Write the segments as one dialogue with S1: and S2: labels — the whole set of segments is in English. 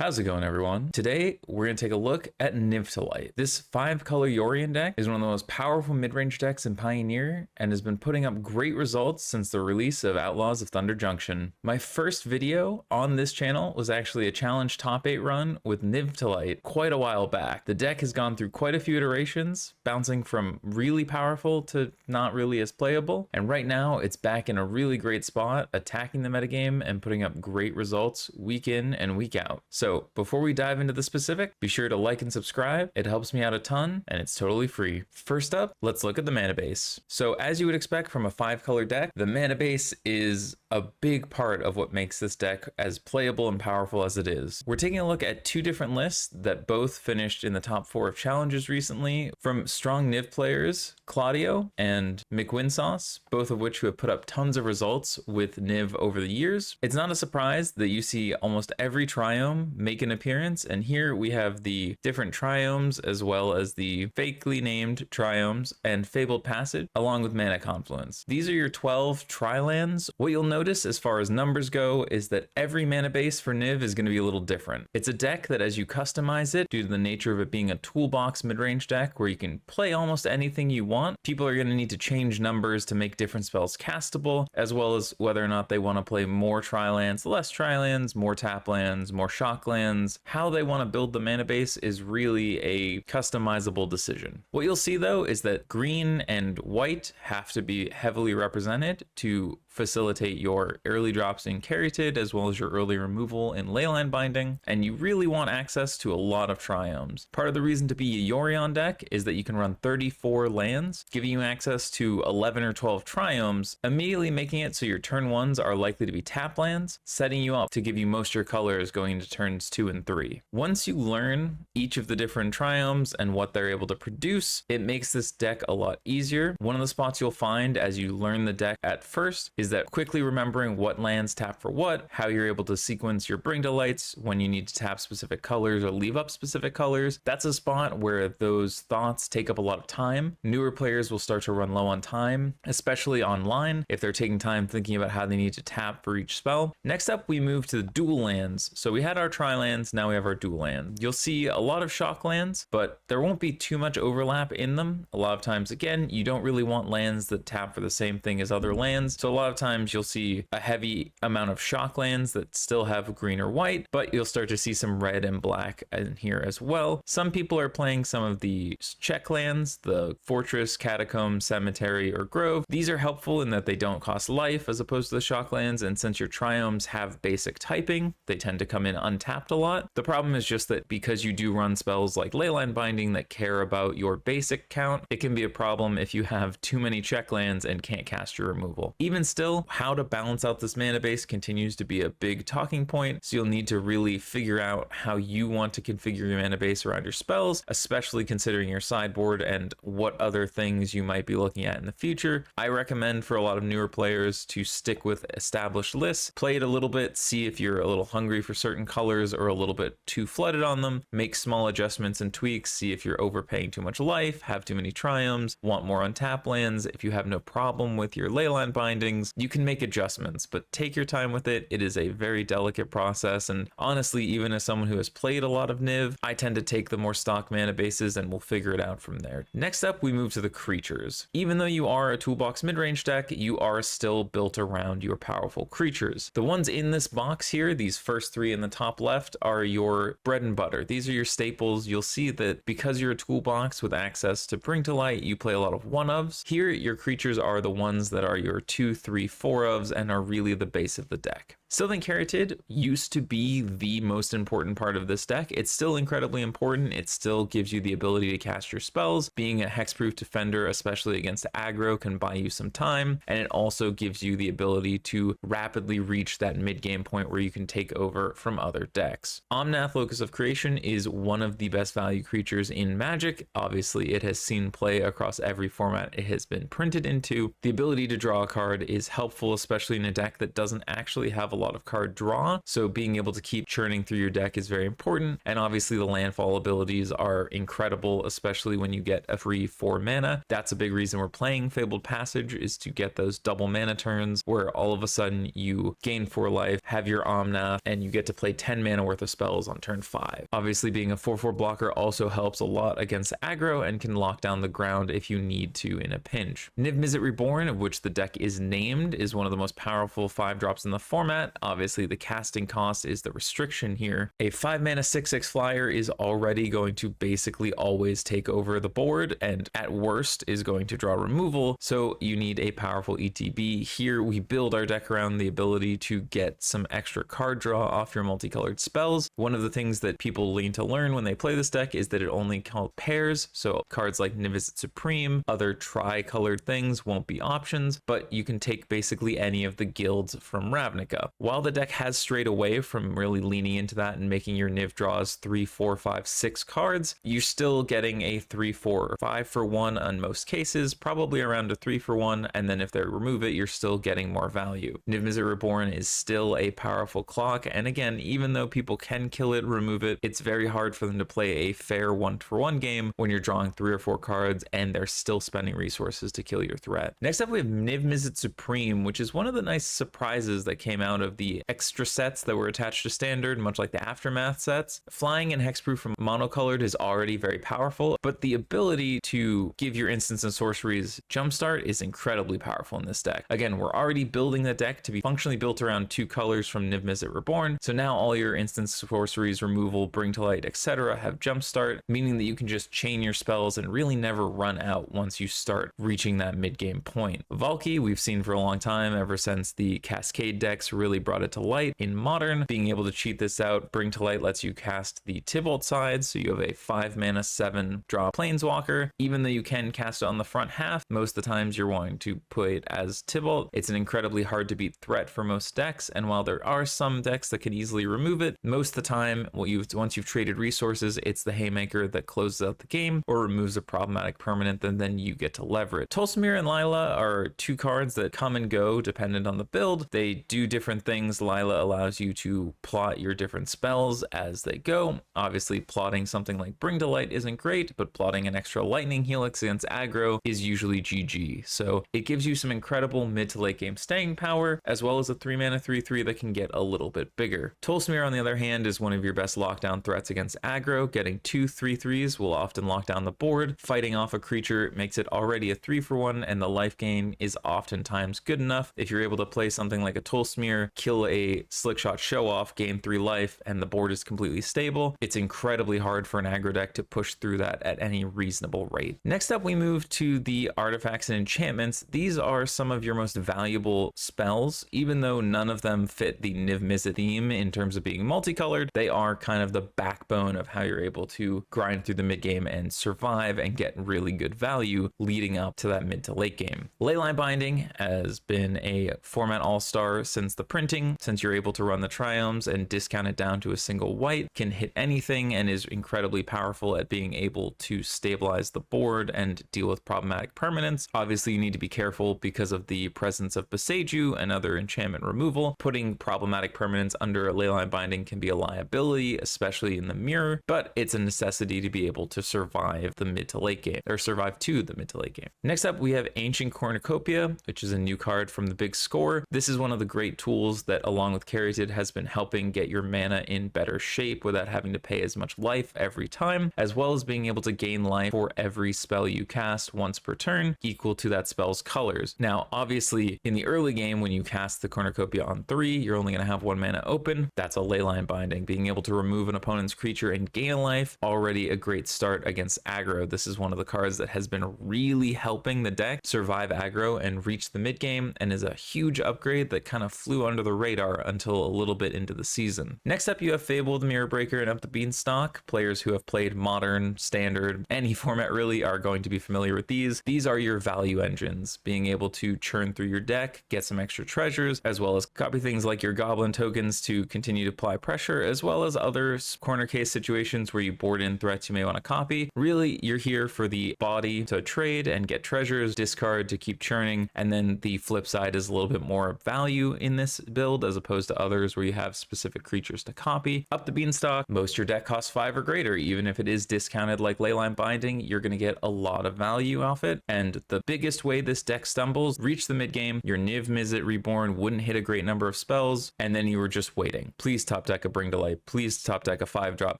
S1: How's it going, everyone? Today, we're going to take a look at Niv. This 5-color Yorion deck is one of the most powerful mid-range decks in Pioneer and has been putting up great results since the release of Outlaws of Thunder Junction. My first video on this channel was actually a challenge top 8 run with Niv quite a while back. The deck has gone through quite a few iterations, bouncing from really powerful to not really as playable, and right now it's back in a really great spot, attacking the metagame and putting up great results week in and week out. So before we dive into the specific, be sure to like and subscribe. It helps me out a ton and it's totally free. First up, let's look at the Manabase. So as you would expect from a 5-color deck, the Manabase is a big part of what makes this deck as playable and powerful as it is. We're taking a look at 2 different lists that both finished in the top 4 of challenges recently from strong Niv players, Claudio and McWinsauce, both of which have put up tons of results with Niv over the years. It's not a surprise that you see almost every triome make an appearance, and here we have the different triomes as well as the fakely named triomes and Fabled Passage along with Mana Confluence. These are your 12 tri-lands. What you'll notice as far as numbers go is that every mana base for Niv is going to be a little different. It's a deck that as you customize it, due to the nature of it being a toolbox mid-range deck where you can play almost anything you want, people are going to need to change numbers to make different spells castable, as well as whether or not they want to play more tri-lands, less tri-lands, more tap lands, more shock lands. How they want to build the mana base is really a customizable decision. What you'll see though is that green and white have to be heavily represented to facilitate your early drops in Caryatid as well as your early removal in Leyline Binding, and you really want access to a lot of triomes. Part of the reason to be a Yorion deck is that you can run 34 lands, giving you access to 11 or 12 triomes, immediately making it so your turn 1s are likely to be tap lands, setting you up to give you most of your colors going into turns 2 and 3. Once you learn each of the different triomes and what they're able to produce, it makes this deck a lot easier. One of the spots you'll find as you learn the deck at first is that quickly remembering what lands tap for what, how you're able to sequence your Bring to Lights when you need to tap specific colors or leave up specific colors. That's a spot where those thoughts take up a lot of time. Newer players will start to run low on time, especially online, if they're taking time thinking about how they need to tap for each spell. Next up, we move to the dual lands. So we had our tri-lands, now we have our dual lands. You'll see a lot of shock lands, but there won't be too much overlap in them. A lot of times, again, you don't really want lands that tap for the same thing as other lands. So a lot of times you'll see a heavy amount of shock lands that still have green or white, but you'll start to see some red and black in here as well. Some people are playing some of the check lands, the Fortress, Catacomb, Cemetery, or Grove. These are helpful in that they don't cost life as opposed to the shock lands, and since your triomes have basic typing, they tend to come in untapped a lot. The problem is just that because you do run spells like Leyline Binding that care about your basic count, it can be a problem if you have too many check lands and can't cast your removal. Even still, how to balance out this mana base continues to be a big talking point, so you'll need to really figure out how you want to configure your mana base around your spells, especially considering your sideboard and what other things you might be looking at in the future. I recommend for a lot of newer players to stick with established lists, play it a little bit, see if you're a little hungry for certain colors or a little bit too flooded on them, make small adjustments and tweaks, see if you're overpaying too much life, have too many triomes, want more untap lands. If you have no problem with your Leyline Bindings, you can make adjustments, but take your time with it. It is a very delicate process, and honestly, even as someone who has played a lot of Niv, I tend to take the more stock mana bases and we'll figure it out from there. Next up, we move to the creatures. Even though you are a toolbox mid-range deck, you are still built around your powerful creatures. The ones in this box here, these first 3 in the top left, are your bread and butter. These are your staples. You'll see that because you're a toolbox with access to Bring to Light, you play a lot of 1-ofs. Here, your creatures are the ones that are your 2, 3, 4-ofs and are really the base of the deck. Sylvan Caryatid used to be the most important part of this deck. It's still incredibly important. It still gives you the ability to cast your spells. Being a hexproof defender, especially against aggro, can buy you some time, and it also gives you the ability to rapidly reach that mid-game point where you can take over from other decks. Omnath, Locus of Creation, is one of the best value creatures in Magic. Obviously, it has seen play across every format it has been printed into. The ability to draw a card is helpful, especially in a deck that doesn't actually have a lot of card draw. So being able to keep churning through your deck is very important. And obviously the landfall abilities are incredible, especially when you get a free 4 mana. That's a big reason we're playing Fabled Passage, is to get those double mana turns where all of a sudden you gain 4 life, have your Omnath, and you get to play 10 mana worth of spells on turn 5. Obviously being a 4/4 blocker also helps a lot against aggro and can lock down the ground if you need to in a pinch. Niv Mizzet Reborn, of which the deck is named, is one of the most powerful 5-drops in the format. Obviously the casting cost is the restriction here. A 5 mana 6/6 flyer is already going to basically always take over the board, and at worst is going to draw removal, so you need a powerful ETB. Here we build our deck around the ability to get some extra card draw off your multicolored spells. One of the things that people lean to learn when they play this deck is that it only calls pairs, so cards like Niv Mizzet Supreme, other tri-colored things won't be options, but you can take basically any of the guilds from Ravnica. While the deck has strayed away from really leaning into that and making your Niv draws 3, 4, 5, 6 cards, you're still getting a 3, 4, or 5 for 1 on most cases, probably around a 3 for 1, and then if they remove it, you're still getting more value. Niv Mizzet Reborn is still a powerful clock, and again, even though people can kill it, remove it, it's very hard for them to play a fair 1-for-1 game when you're drawing 3 or 4 cards and they're still spending resources to kill your threat. Next up, we have Niv Mizzet Supreme, which is one of the nice surprises that came out of the extra sets that were attached to Standard, much like the Aftermath sets. Flying and hexproof from monocolored is already very powerful, but the ability to give your instants and sorceries jumpstart is incredibly powerful in this deck. Again, we're already building the deck to be functionally built around 2 colors from Niv Mizzet Reborn, so now all your instants, sorceries, removal, bring to light, etc. have jumpstart, meaning that you can just chain your spells and really never run out once you start reaching that mid-game point. Valki, we've seen for a long time, ever since the Cascade decks really brought it to light. In Modern, being able to cheat this out, bring to light lets you cast the Tybalt side, so you have a 5 mana 7 draw Planeswalker. Even though you can cast it on the front half, most of the times you're wanting to play it as Tybalt. It's an incredibly hard to beat threat for most decks, and while there are some decks that can easily remove it, most of the time, once you've traded resources, it's the Haymaker that closes out the game or removes a problematic permanent, and then you get to lever it. Tolsimir and Lila are 2 cards that come and go dependent on the build. They do different things. Lila allows you to plot your different spells as they go. Obviously, plotting something like Bring to Light isn't great, but plotting an extra Lightning Helix against aggro is usually GG. So it gives you some incredible mid to late game staying power, as well as a 3 mana 3/3 that can get a little bit bigger. Tolsimir, on the other hand, is one of your best lockdown threats against aggro. Getting 2 3/3s will often lock down the board. Fighting off a creature makes it already a 3-for-1, and the life gain is oftentimes good enough. If you're able to play something like a Tolsimir, kill a Slickshot Show Off, gain 3 life, and the board is completely stable, it's incredibly hard for an aggro deck to push through that at any reasonable rate. Next up, we move to the artifacts and enchantments. These are some of your most valuable spells. Even though none of them fit the Niv Mizzet theme in terms of being multicolored, they are kind of the backbone of how you're able to grind through the mid game and survive and get really good value leading up to that mid to late game. Leyline Binding has been a format all-star since the printing, since you're able to run the triomes and discount it down to a single white, can hit anything, and is incredibly powerful at being able to stabilize the board and deal with problematic permanents. Obviously, you need to be careful because of the presence of Boseiju and other enchantment removal. Putting problematic permanents under a Leyline Binding can be a liability, especially in the mirror, but it's a necessity to be able to survive the mid to late game, or survive to the mid to late game. Next up, we have Ancient Cornucopia, which is a new card from the Big Score. This is one of the great tools that, along with Caryatid, has been helping get your mana in better shape without having to pay as much life every time, as well as being able to gain life for every spell you cast once per turn, equal to that spell's colors. Now, obviously, in the early game, when you cast the Cornucopia on 3, you're only going to have 1 mana open. That's a Leyline Binding. Being able to remove an opponent's creature and gain a life, already a great start against aggro. This is one of the cards that has been really helping the deck survive aggro and reach the mid game, and is a huge upgrade that kind of flew under the radar until a little bit into the season. Next up, you have Fable the Mirror Breaker and Up the Beanstalk. Players who have played Modern, Standard, any format really are going to be familiar with these. These are your value engines, being able to churn through your deck, get some extra treasures, as well as copy things like your Goblin tokens to continue to apply pressure, as well as other corner case situations where you board in threats you may want to copy. Really, you're here for the body to trade and get treasures, discard to keep churning, and then the flip side is a little bit more value in this build as opposed to others where you have specific creatures to copy. Up the beanstalk, most your deck costs 5 or greater. Even if it is discounted like Leyline Binding, you're going to get a lot of value off it. And the biggest way this deck stumbles, reach the mid game, your Niv Mizzet Reborn wouldn't hit a great number of spells, and then you were just waiting. Please top deck a Bring to Light, please top deck a 5-drop.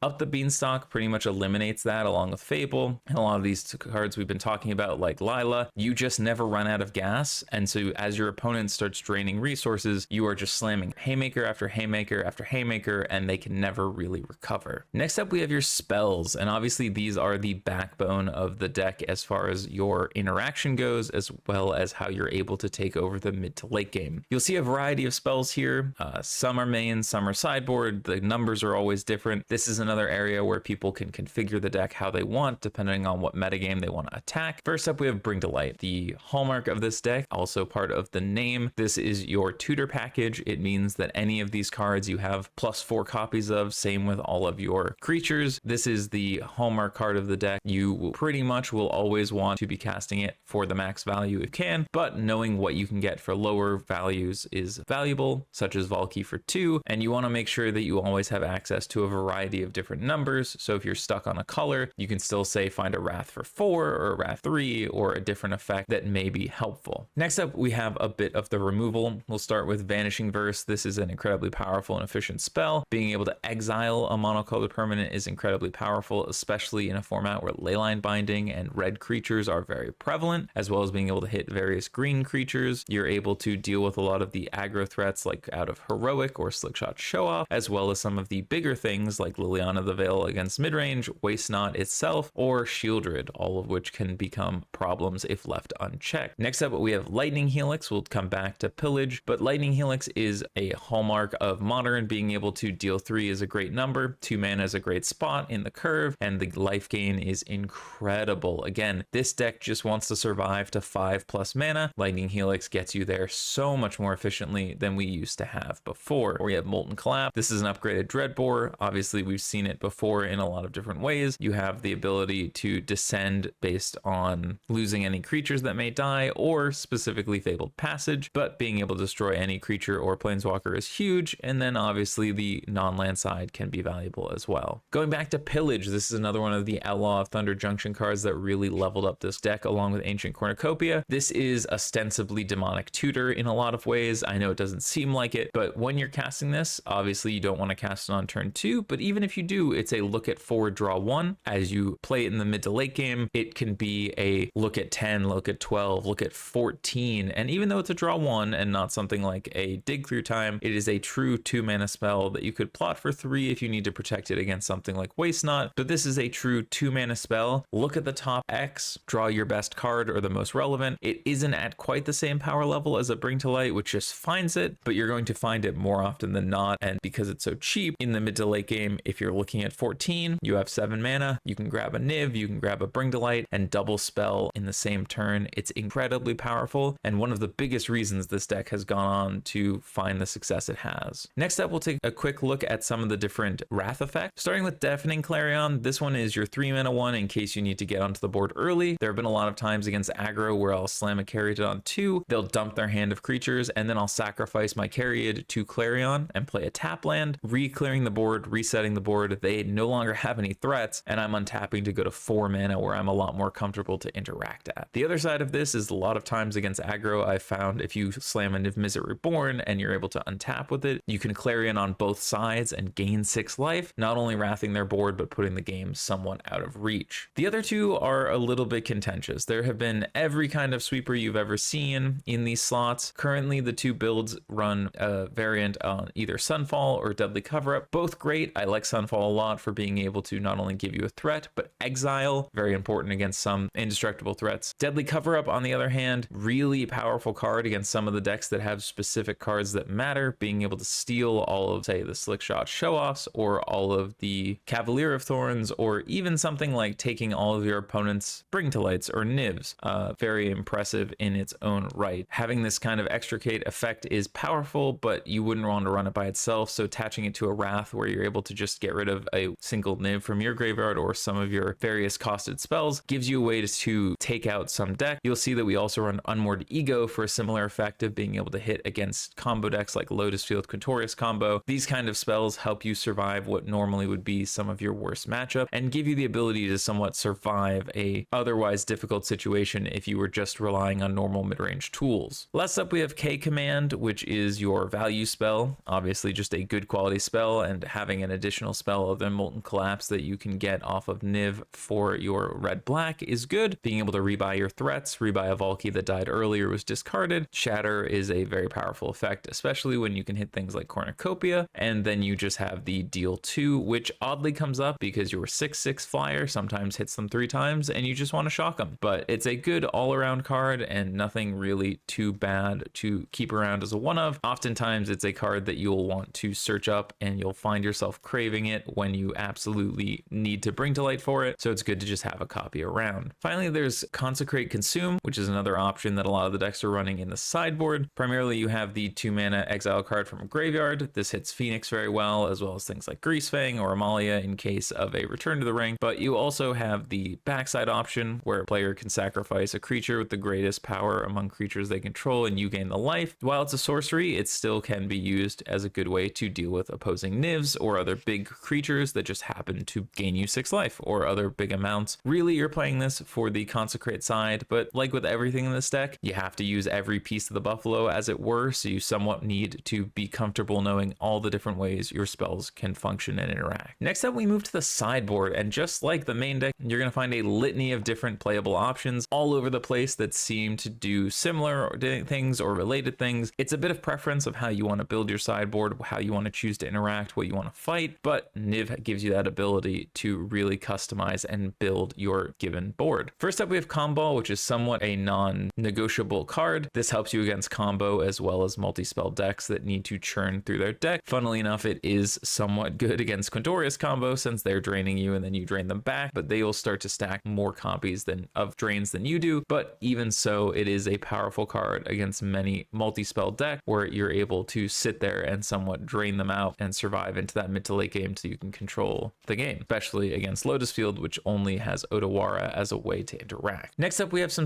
S1: Up the beanstalk pretty much eliminates that along with Fable and a lot of these cards we've been talking about like Lila. You just never run out of gas, and so as your opponent starts draining resources, you are just slamming haymaker after haymaker after haymaker, and they can never really recover. Next up, we have your spells, and obviously these are the backbone of the deck as far as your interaction goes, as well as how you're able to take over the mid to late game. You'll see a variety of spells here. Some are main, some are sideboard. The numbers are always different. This is another area where people can configure the deck how they want, depending on what metagame they want to attack. First up, we have Bring to Light, the hallmark of this deck, also part of the name. This is your tutor package. It means that any of these cards you have +4 copies of, same with all of your creatures. This is the hallmark card of the deck. You pretty much will always want to be casting it for the max value if you can, but knowing what you can get for lower values is valuable, such as Valky for 2, and you want to make sure that you always have access to a variety of different numbers. So if you're stuck on a color, you can still say find a Wrath for 4 or a Wrath 3 or a different effect that may be helpful. Next up, we have a bit of the removal. We'll start with Vanishing Verse. This is an incredibly powerful and efficient spell. Being able to exile a monocolored permanent is incredibly powerful, especially in a format where Leyline Binding and red creatures are very prevalent, as well as being able to hit various green creatures. You're able to deal with a lot of the aggro threats like out of Heroic or Slickshot Show Off, as well as some of the bigger things like Liliana the Veil against midrange, Waste Not itself, or Shieldred, all of which can become problems if left unchecked. Next up, we have Lightning Helix. We'll come back to Pillage, but Lightning Helix is a hallmark of Modern. Being able to deal 3 is a great number, 2 mana is a great spot in the curve, and the life gain is incredible. Again, this deck just wants to survive to 5+ mana. Lightning Helix gets you there so much more efficiently than we used to have before. We have Molten Collapse. This is an upgraded Dreadbore. Obviously, we've seen it before in a lot of different ways. You have the ability to descend based on losing any creatures that may die, or specifically Fabled Passage, but being able to destroy any creature or planeswalker is huge, and then obviously the non-land side can be valuable as well. Going back to Pillage, this is another one of the Outlaw of Thunder Junction cards that really leveled up this deck along with Ancient Cornucopia. This is ostensibly Demonic Tutor in a lot of ways. I know it doesn't seem like it, but when you're casting this, obviously you don't want to cast it on turn 2, but even if you do, it's a look at 4, draw 1. As you play it in the mid to late game, it can be a look at 10, look at 12, look at 14, and even though it's a draw 1 and not something like a dig through time, it is a true 2 mana spell that you could plot for 3 if you need to protect it against something like Waste Not, but this is a true 2 mana spell. Look at the top X, draw your best card or the most relevant. It isn't at quite the same power level as a Bring to Light, which just finds it, but you're going to find it more often than not, and because it's so cheap in the mid to late game, if you're looking at 14, you have 7 mana, you can grab a Niv, you can grab a Bring to Light, and double spell in the same turn. It's incredibly powerful, and one of the biggest reasons this deck has gone on to find the success it has. Next up, we'll take a quick look at some of the different Wrath effects. Starting with Deafening Clarion, this one is your 3 mana one in case you need to get onto the board early. There have been a lot of times against aggro where I'll slam a Caryatid on 2, they'll dump their hand of creatures, and then I'll sacrifice my Caryatid to Clarion and play a tap land, re-clearing the board, resetting the board. They no longer have any threats, and I'm untapping to go to 4 mana where I'm a lot more comfortable to interact at. The other side of this is a lot of times against aggro, I've found if you slam a Niv Mizzet Reborn and you're able to untap with it, you can Clarion on both sides and gain 6 life, not only wrathing their board, but putting the game somewhat out of reach. The other two are a little bit contentious. There have been every kind of sweeper you've ever seen in these slots. Currently, the 2 builds run a variant on either Sunfall or Deadly Cover-Up. Both great. I like Sunfall a lot for being able to not only give you a threat, but exile, very important against some indestructible threats. Deadly Cover-Up, on the other hand, really powerful card against some of the decks that have specific cards that matter, being able to steal all of, say, the Slickshot Show-Offs or all of the Cavalier of Thorns, or even something like taking all of your opponent's Bring to Lights or Nivs. Very impressive in its own right. Having this kind of extricate effect is powerful, but you wouldn't want to run it by itself, so attaching it to a Wrath where you're able to just get rid of a single Niv from your graveyard or some of your various costed spells gives you a way to take out some deck. You'll see that we also run Unmoored Ego for a similar effect of being able to hit against combo decks like Lotus Field Quintorius combo. These kind of spells help you survive what normally would be some of your worst matchup and give you the ability to somewhat survive a otherwise difficult situation if you were just relying on normal mid-range tools. Last up, we have K Command, which is your value spell. Obviously just a good quality spell, and having an additional spell of the Molten Collapse that you can get off of Niv for your red-black is good. Being able to rebuy your threats, rebuy a Valky that died earlier was discarded. Shatter is a very powerful effect, especially when you can hit things like Cornucopia, and then you just have the deal 2, which oddly comes up because your 6/6 flyer sometimes hits them 3 times and you just want to shock them. But it's a good all-around card and nothing really too bad to keep around as a one of. Oftentimes it's a card that you'll want to search up and you'll find yourself craving it when you absolutely need to bring to light for it, so it's good to just have a copy around. Finally, there's Consecrate Consume, which is another option that a lot of the decks are running in the sideboard. Primarily you have the 2-mana exile card from a graveyard. This hits Phoenix very well, as well as things like Greasefang or Amalia in case of a return to the ring. But you also have the backside option where a player can sacrifice a creature with the greatest power among creatures they control and you gain the life. While it's a sorcery, it still can be used as a good way to deal with opposing Nivs or other big creatures that just happen to gain you 6 life or other big amounts. Really, you're playing this for the Consecrate side, but like with everything in this deck, you have to use every piece of the buffalo as it were, so you somewhat need to be comfortable knowing all the different ways your spells can function and interact. Next up, we move to the sideboard, and just like the main deck, you're going to find a litany of different playable options all over the place that seem to do similar things or related things. It's a bit of preference of how you want to build your sideboard, how you want to choose to interact, what you want to fight, but Niv gives you that ability to really customize and build your given board. First up, we have Combo, which is somewhat a non-negotiable card. This helps you against combo as well as multi-spell decks that need to churn through their deck. Funnily enough, it is somewhat good against Quintorius combo since they're draining you and then you drain them back, but they will start to stack more copies of drains than you do. But even so, it is a powerful card against many multi-spell decks where you're able to sit there and somewhat drain them out and survive into that mid to late game so you can control the game, especially against Lotus Field, which only has Otawara as a way to interact. Next up, we have some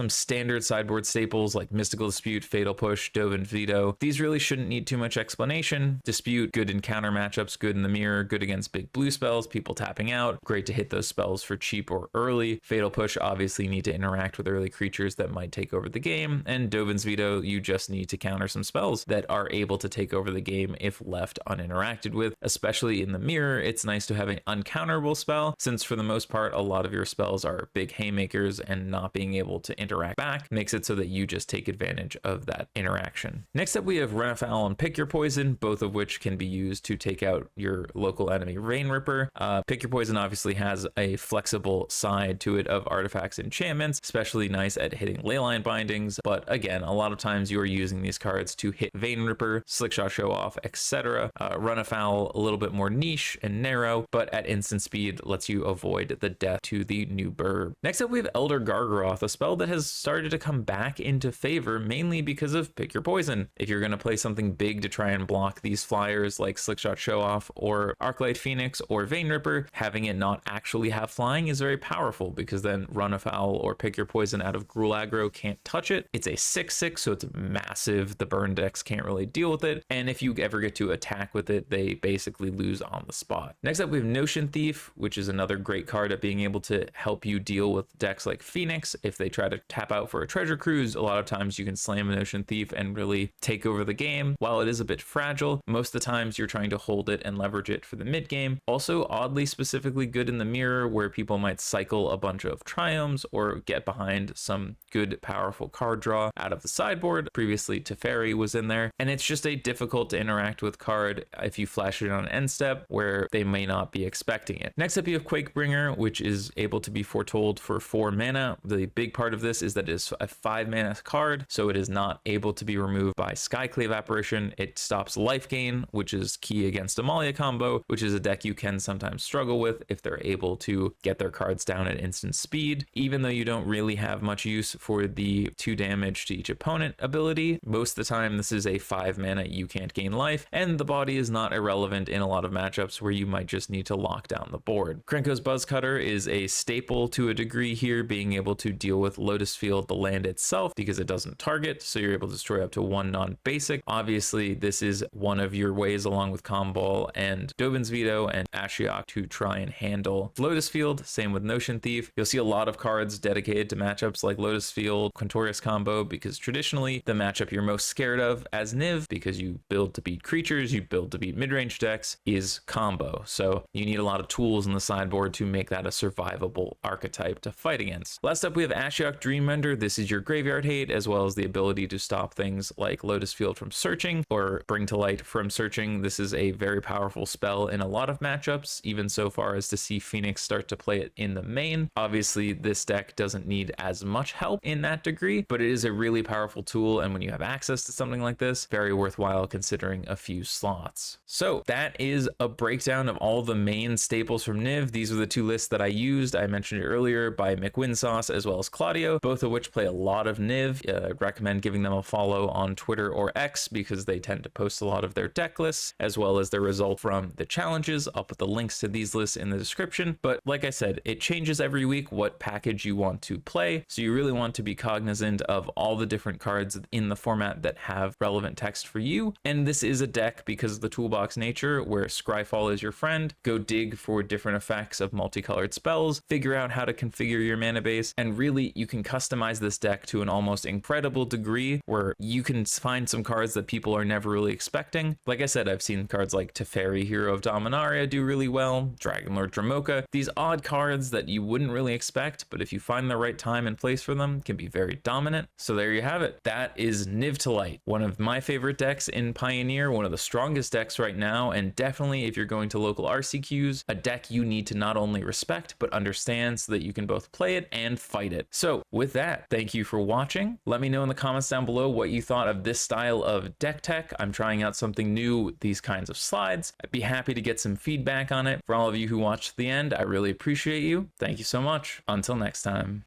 S1: standard sideboard staples like Mystical Dispute, Fatal Push, Dovin's Veto. These really shouldn't need too much explanation. Dispute, good in counter matchups, good in the mirror, good against big blue spells, people tapping out, great to hit those spells for cheap or early. Fatal Push, obviously need to interact with early creatures that might take over the game, and Dovin's Veto, you just need to counter some spells that are able to take over the game if left uninteracted with. Especially in the mirror, it's nice to have an uncounterable spell, since for the most part a lot of your spells are big haymakers, and not being able to interact back makes it so that you just take advantage of that interaction. Next up, we have Run Afoul and Pick Your Poison, both of which can be used to take out your local enemy Vein Ripper. Pick Your Poison obviously has a flexible side to it of artifacts and enchantments, especially nice at hitting Leyline bindings, but again, a lot of times you are using these cards to hit Vein Ripper, Slickshot Show Off, etc. Run Afoul, a little bit more niche and narrow, but at instant speed lets you avoid the death to the new burb. Next up, we have Elder Gargaroth, a spell that has started to come back into favor mainly because of Pick Your Poison. If you're going to play something big to try and block these flyers like Slickshot Show Off or Arclight Phoenix or Vein Ripper, having it not actually have flying is very powerful, because then Run Afoul or Pick Your Poison out of Gruul aggro can't touch it. It's a 6/6, so it's massive. The burn decks can't really deal with it, and if you ever get to attack with it, they basically lose on the spot. Next up, we have Notion Thief, which is another great card at being able to help you deal with decks like Phoenix. If they try to tap out for a treasure cruise, a lot of times you can slam a Notion Thief and really take over the game. While it is a bit fragile, most of the times you're trying to hold it and leverage it for the mid game. Also oddly specifically good in the mirror, where people might cycle a bunch of Triomes or get behind some good powerful card draw out of the sideboard. Previously Teferi was in there, and it's just a difficult to interact with card if you flash it on end step where they may not be expecting it. Next up, you have Quakebringer, which is able to be foretold for 4 mana. The big part of this is that it is a 5 mana card, so it is not able to be removed by Skyclave Apparition. It stops life gain, which is key against Amalia combo, which is a deck you can sometimes struggle with if they're able to get their cards down at instant speed. Even though you don't really have much use for the 2 damage to each opponent ability, most of the time this is a 5 mana you can't gain life, and the body is not irrelevant in a lot of matchups where you might just need to lock down the board. Krenko's Buzzcutter is a staple to a degree here, being able to deal with Lotus Field, the land itself, because it doesn't target, so you're able to destroy up to 1 on basic. Obviously, this is one of your ways, along with Comball and Dovin's Veto and Ashiok, to try and handle Lotus Field. Same with Notion Thief. You'll see a lot of cards dedicated to matchups like Lotus Field, Quintorius combo, because traditionally the matchup you're most scared of as Niv, because you build to beat creatures, you build to beat mid-range decks, is combo. So you need a lot of tools in the sideboard to make that a survivable archetype to fight against. Last up, we have Ashiok Dreamrender. This is your graveyard hate, as well as the ability to stop things like Lotus Field from searching or Bring to Light from searching. This is a very powerful spell in a lot of matchups, even so far as to see Phoenix start to play it in the main. Obviously, this deck doesn't need as much help in that degree, but it is a really powerful tool, and when you have access to something like this, very worthwhile considering a few slots. So that is a breakdown of all the main staples from Niv. These are the two lists that I used. I mentioned it earlier by McWinsauce as well as Claudio, both of which play a lot of Niv. I'd recommend giving them a follow on Twitter or X because they tend to post a lot of their deck lists as well as their result from the challenges. I'll put the links to these lists in the description, but like I said, it changes every week what package you want to play, so you really want to be cognizant of all the different cards in the format that have relevant text for you. And this is a deck, because of the toolbox nature, where Scryfall is your friend. Go dig for different effects of multicolored spells, figure out how to configure your mana base, and really you can customize this deck to an almost incredible degree where you can find some cards that people are never really expecting. Like I said, I've seen cards like Teferi, Hero of Dominaria, do really well, Dragonlord Dromoka, these odd cards that you wouldn't really expect, but if you find the right time and place for them, can be very dominant. So there you have it. That is Niv to Light, one of my favorite decks in Pioneer, one of the strongest decks right now, and definitely if you're going to local RCQs, a deck you need to not only respect, but understand so that you can both play it and fight it. So with that, thank you for watching. Let me know in the comments down below what you thought of this style of deck tech. I'm trying out something new with these kinds of slides. I'd be happy to get some feedback on it. For all of you who watched to the end, I really appreciate you. Thank you so much. Until next time.